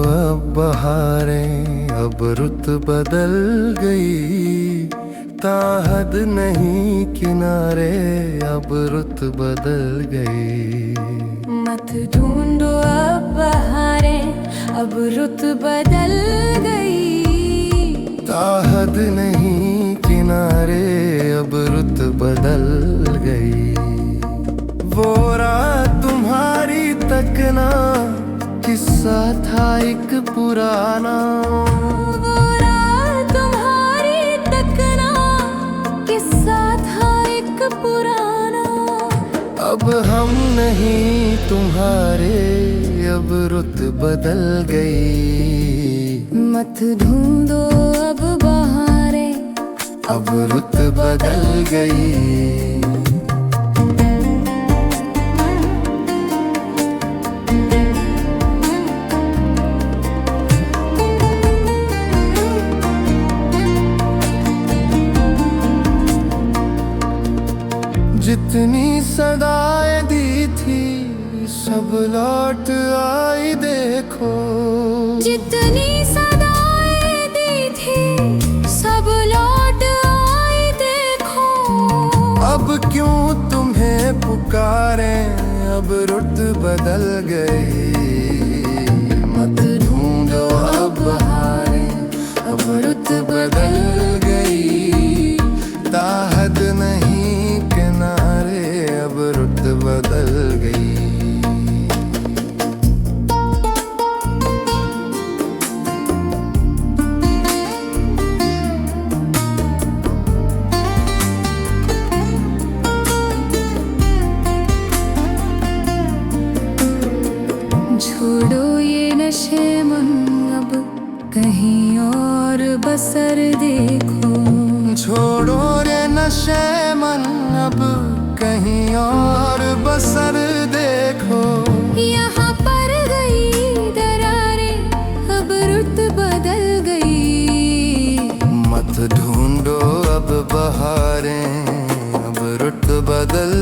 अब बहारें, अब रुत बदल गई। ताहद नहीं किनारे, अब रुत बदल गई। मत ढूंढो अब बहारें, अब रुत बदल गई। ताहद नहीं किनारे, अब रुत बदल गई। वो रात तुम्हारी तकना किस्सा था एक पुराना। वो रात तुम्हारी तकना किस्सा था एक पुराना। अब हम नहीं तुम्हारे, अब रुत बदल गई। मत ढूंढो अब बहारें, अब रुत बदल गई। जितनी सदाएं दी थी सब लौट आई देखो। जितनी सदाएं दी थी सब लौट आई देखो। अब क्यों तुम्हें पुकारें, अब रुत बदल गई। मत ढूंढो अब बहारें, अब रुत बदल गई। ताहद नहीं किनारे, अब रुत बदल गई। छोड़ो ये नशे मन, अब कहीं और बसर देखो। छोड़ो रे नशे मन, अब कहीं और बसर देखो। यहाँ पर गई दरारें, अब रुत बदल गई। मत ढूंढो अब बहारें, अब रुत बदल